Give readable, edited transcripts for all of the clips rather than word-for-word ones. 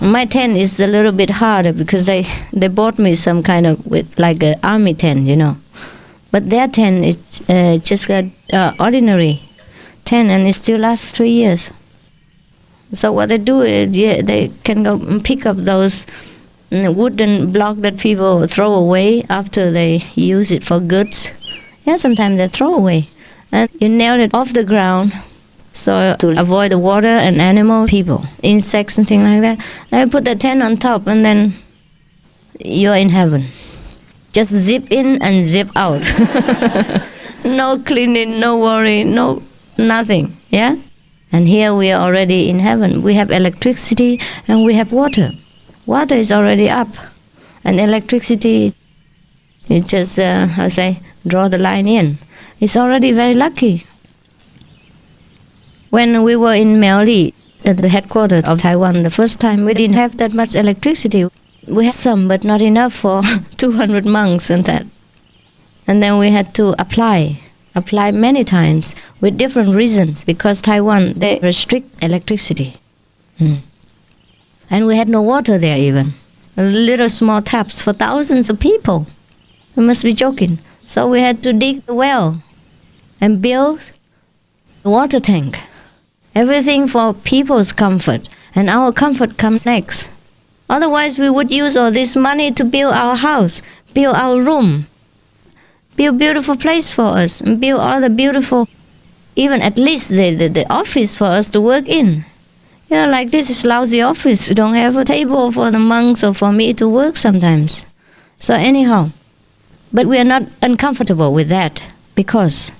My tent is a little bit harder because they bought me some kind of with like an army tent, you know. But their tent is just an ordinary tent, and it still lasts 3 years. So what they do is they can go and pick up those wooden block that people throw away after they use it for goods. Yeah, sometimes they throw away. And you nail it off the ground so to avoid the water and animal, people, insects and things like that. Then you put the tent on top and then you're in heaven. Just zip in and zip out. No cleaning, no worry, no nothing, yeah? And here we are already in heaven. We have electricity and we have water. Water is already up. And electricity, you just, draw the line in. It's already very lucky. When we were in Miaoli, at the headquarters of Taiwan, the first time, we didn't have that much electricity. We had some, but not enough for 200 monks and that. And then we had to apply many times with different reasons, because Taiwan, they restrict electricity. And we had no water there even. Little small taps for thousands of people. You must be joking. So we had to dig a well and build a water tank. Everything for people's comfort, and our comfort comes next. Otherwise, we would use all this money to build our house, build our room, build beautiful place for us, and build all the beautiful, even at least the office for us to work in. You know, like this is lousy office. You don't have a table for the monks or for me to work sometimes. So anyhow, but we are not uncomfortable with that, because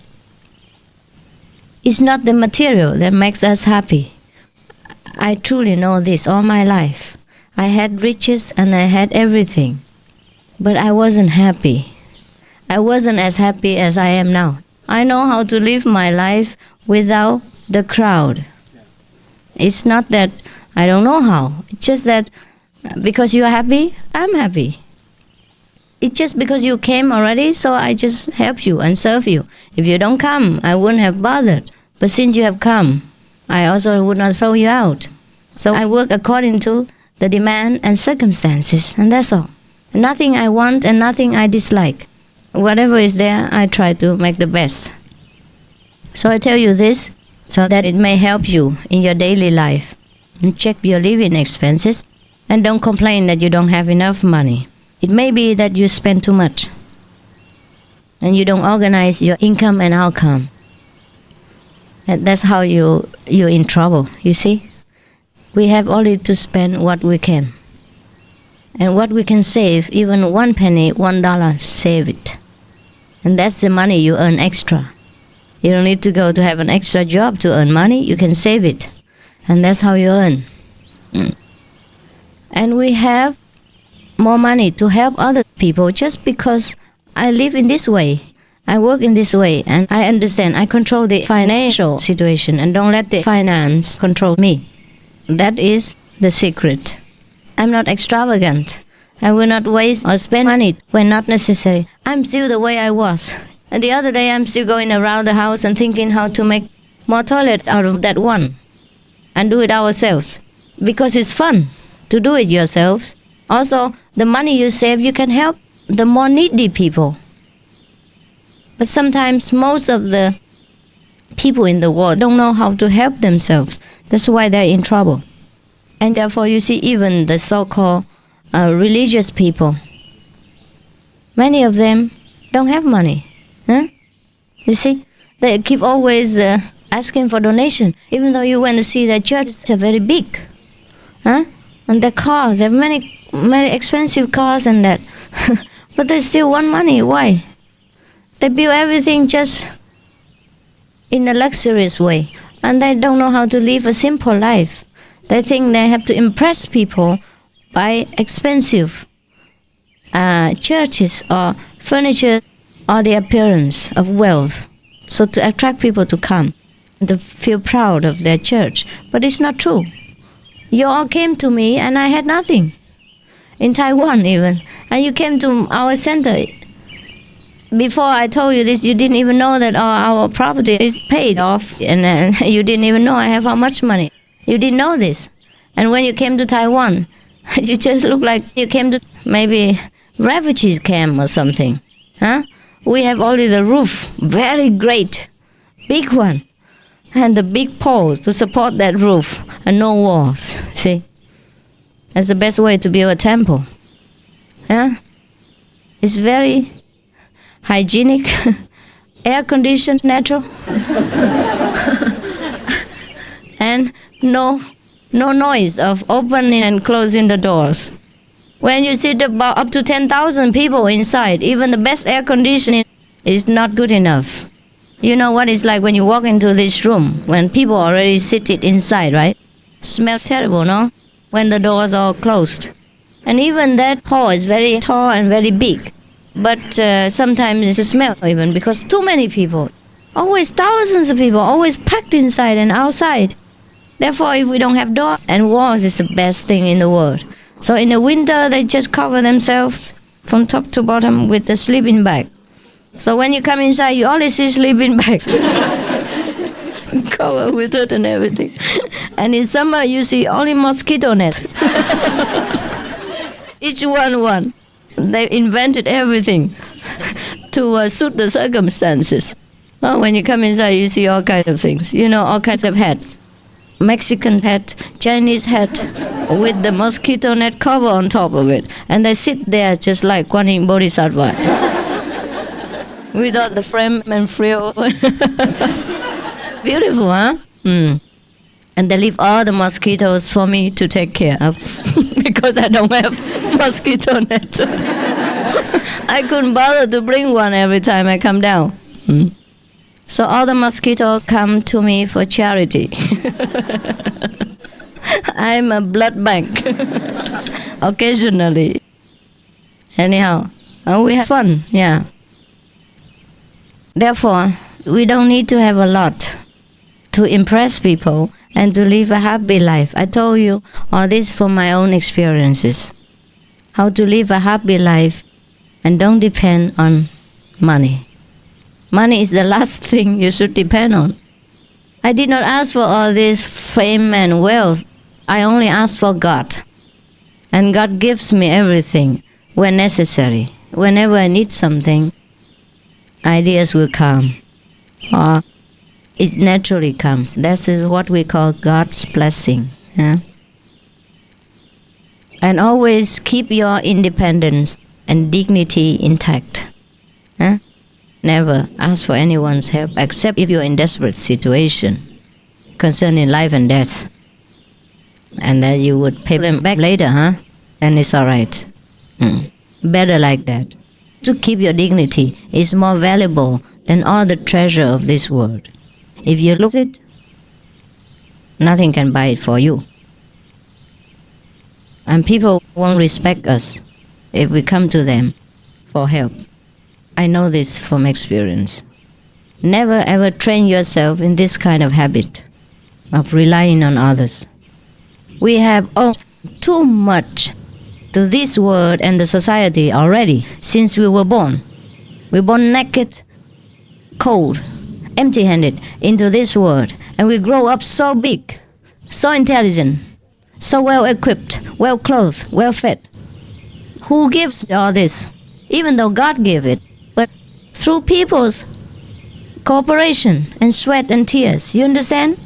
it's not the material that makes us happy. I truly know this all my life. I had riches and I had everything, but I wasn't happy. I wasn't as happy as I am now. I know how to live my life without the crowd. It's not that I don't know how. It's just that because you're happy, I'm happy. It's just because you came already, so I just help you and serve you. If you don't come, I wouldn't have bothered. But since you have come, I also would not throw you out. So I work according to the demand and circumstances, and that's all. Nothing I want and nothing I dislike. Whatever is there, I try to make the best. So I tell you this, so that it may help you in your daily life. And check your living expenses, and don't complain that you don't have enough money. It may be that you spend too much, and you don't organize your income and outcome. And that's how you're in trouble, you see? We have only to spend what we can. And what we can save, even 1 penny, $1, save it. And that's the money you earn extra. You don't need to go to have an extra job to earn money. You can save it. And that's how you earn. And we have more money to help other people just because I live in this way. I work in this way, and I understand. I control the financial situation and don't let the finance control me. That is the secret. I'm not extravagant. I will not waste or spend money when not necessary. I'm still the way I was. And the other day I'm still going around the house and thinking how to make more toilets out of that one and do it ourselves. Because it's fun to do it yourself. Also, the money you save, you can help the more needy people. But sometimes most of the people in the world don't know how to help themselves. That's why they're in trouble. And therefore, you see, even the so-called religious people, many of them don't have money. Huh? You see, they keep always asking for donation, even though you went to see their churches are very big. Huh? And their cars, they have many expensive cars and that. But they still want money. Why? They build everything just in a luxurious way. And they don't know how to live a simple life. They think they have to impress people by expensive churches or furniture or the appearance of wealth. So to attract people to come, to feel proud of their church. But it's not true. You all came to me and I had nothing. In Taiwan even. And you came to our center. Before I told you this, you didn't even know that our property is paid off. And you didn't even know I have how much money. You didn't know this. And when you came to Taiwan, you just look like you came to maybe refugees camp or something. Huh? We have only the roof, very great, big one, and the big poles to support that roof, and no walls. See? That's the best way to build a temple. Yeah? It's very hygienic, air-conditioned, natural, and no noise of opening and closing the doors. When you sit about up to 10,000 people inside, even the best air conditioning is not good enough. You know what it's like when you walk into this room, when people already seated inside, right? Smells terrible, no? When the doors are closed. And even that hall is very tall and very big. But sometimes it smells even because too many people. Always thousands of people, always packed inside and outside. Therefore, if we don't have doors and walls, it's the best thing in the world. So in the winter, they just cover themselves from top to bottom with the sleeping bag. So when you come inside, you only see sleeping bags. Covered with it and everything. And in summer, you see only mosquito nets. Each one. They invented everything to suit the circumstances. Oh, when you come inside, you see all kinds of things. You know, all kinds of hats. Mexican hat, Chinese hat, with the mosquito net cover on top of it. And they sit there just like Kuan Yin Bodhisattva. Without the frame and frill. Beautiful, huh? Mm. And they leave all the mosquitoes for me to take care of. Because I don't have mosquito net. I couldn't bother to bring one every time I come down. Mm. So all the mosquitoes come to me for charity. I'm a blood bank. Occasionally. Anyhow, we have fun, yeah. Therefore, we don't need to have a lot to impress people and to live a happy life. I told you all this from my own experiences. How to live a happy life and don't depend on money. Money is the last thing you should depend on. I did not ask for all this fame and wealth. I only asked for God. And God gives me everything when necessary. Whenever I need something, ideas will come. Or it naturally comes. That is what we call God's blessing. Yeah? And always keep your independence and dignity intact. Yeah? Never ask for anyone's help except if you're in desperate situation concerning life and death. And then you would pay them back later, huh? And it's all right. Better like that. To keep your dignity is more valuable than all the treasure of this world. If you lose it, nothing can buy it for you. And people won't respect us if we come to them for help. I know this from experience. Never ever train yourself in this kind of habit of relying on others. We have owed too much to this world and the society already since we were born. We were born naked, cold, empty-handed into this world, and we grow up so big, so intelligent, so well-equipped, well-clothed, well-fed. Who gives all this? Even though God gave it, but through people's cooperation and sweat and tears. You understand?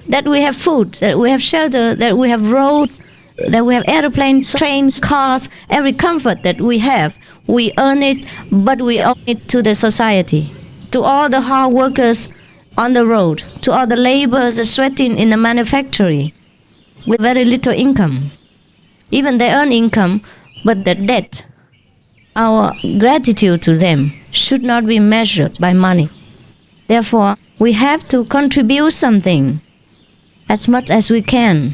That we have food, that we have shelter, that we have roads, that we have airplanes, trains, cars, every comfort that we have. We earn it, but we owe it to the society, to all the hard workers on the road, to all the laborers sweating in the manufactory with very little income. Even they earn income, but the debt, our gratitude to them should not be measured by money. Therefore, we have to contribute something as much as we can,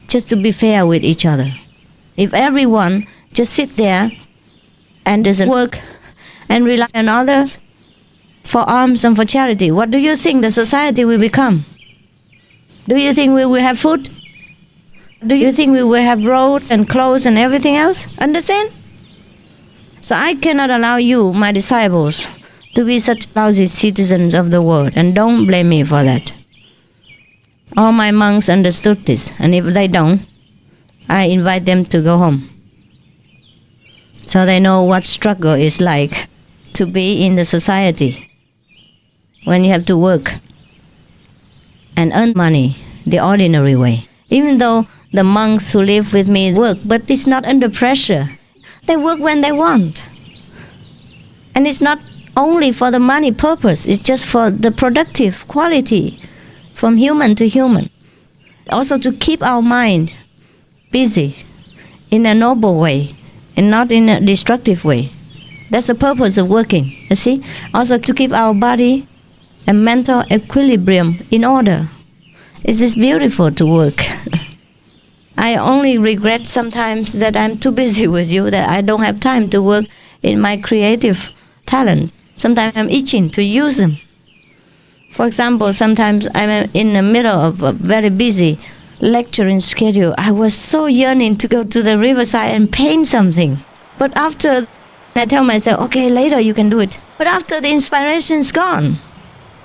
just to be fair with each other. If everyone just sits there and doesn't work and rely on others for alms and for charity, what do you think the society will become? Do you think we will have food? Do you think we will have roads and clothes and everything else? Understand? So I cannot allow you, my disciples, to be such lousy citizens of the world, and don't blame me for that. All my monks understood this, and if they don't, I invite them to go home. So they know what struggle is like to be in the society when you have to work and earn money the ordinary way. Even though the monks who live with me work, but it's not under pressure. They work when they want. And it's not only for the money purpose, it's just for the productive quality from human to human. Also to keep our mind busy in a noble way and not in a destructive way. That's the purpose of working, you see? Also to keep our body and mental equilibrium in order. It is beautiful to work. I only regret sometimes that I'm too busy with you, that I don't have time to work in my creative talent. Sometimes I'm itching to use them. For example, sometimes I'm in the middle of a very busy lecturing schedule. I was so yearning to go to the riverside and paint something. But after, I tell myself, okay, later you can do it. But after the inspiration is gone.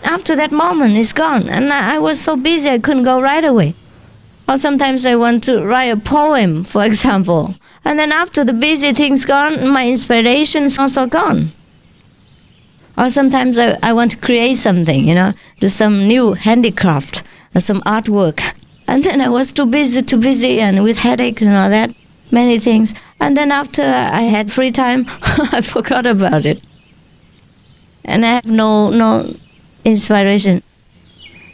After that moment, it's gone. And I was so busy I couldn't go right away. Or sometimes I want to write a poem, for example. And then after the busy thing's gone, my inspiration's also gone. Or sometimes I want to create something, do some new handicraft or some artwork. And then I was too busy and with headaches and all that, many things. And then after I had free time, I forgot about it. And I have no inspiration,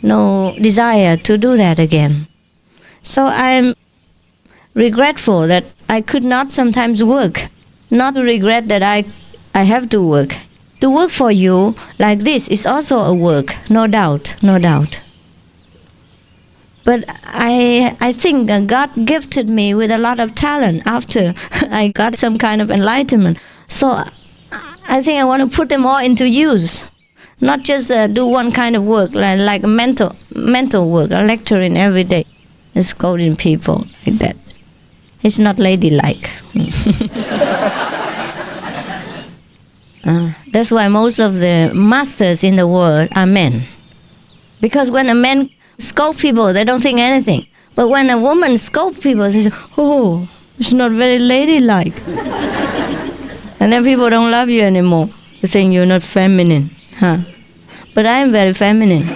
no desire to do that again. So I'm regretful that I could not sometimes work. Not regret that I have to work. To work for you like this is also a work, no doubt. But I think God gifted me with a lot of talent after I got some kind of enlightenment. So I think I want to put them all into use. Not just do one kind of work, like mental work, lecturing every day, and scolding people like that. It's not ladylike. That's why most of the masters in the world are men. Because when a man scolds people, they don't think anything. But when a woman scolds people, they say, oh, it's not very ladylike. And then people don't love you anymore. They think you're not feminine. Huh? But I am very feminine.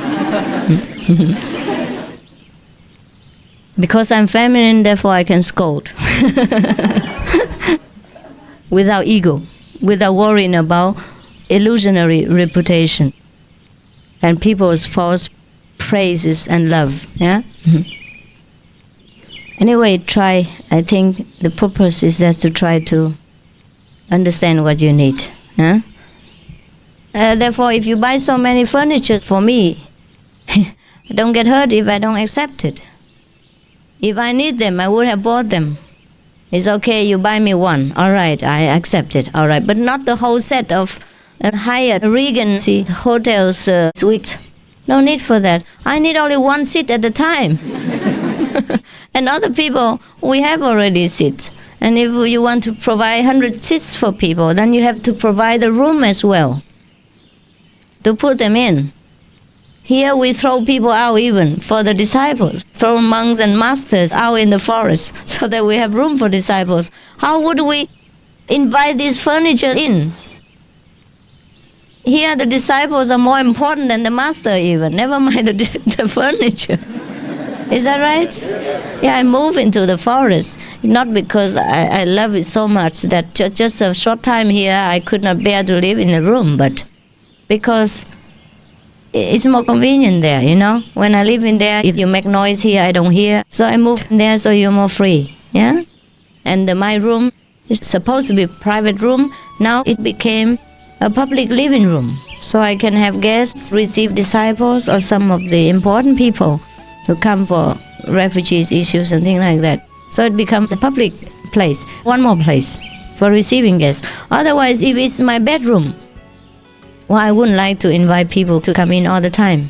Because I'm feminine, therefore I can scold. Without ego, without worrying about illusionary reputation and people's false praises and love. Yeah? Anyway, I think the purpose is just to try to understand what you need. Yeah? Therefore, if you buy so many furniture for me, don't get hurt if I don't accept it. If I need them, I would have bought them. It's okay, you buy me one. All right, I accept it. All right, but not the whole set of Hyatt Regency Hotel's suite. No need for that. I need only one seat at a time. And other people, we have already seats. And if you want to provide 100 seats for people, then you have to provide a room as well to put them in. Here we throw people out even for the disciples, throw monks and masters out in the forest so that we have room for disciples. How would we invite this furniture in? Here the disciples are more important than the master even, never mind the furniture. Is that right? Yeah, I moved into the forest, not because I love it so much that just a short time here I could not bear to live in a room, but because it's more convenient there, When I live in there, if you make noise here, I don't hear. So I moved in there so you're more free, yeah? And my room is supposed to be a private room. Now it became a public living room. So I can have guests, receive disciples, or some of the important people who come for refugees issues and things like that. So it becomes a public place, one more place for receiving guests. Otherwise, if it's my bedroom, well, I wouldn't like to invite people to come in all the time.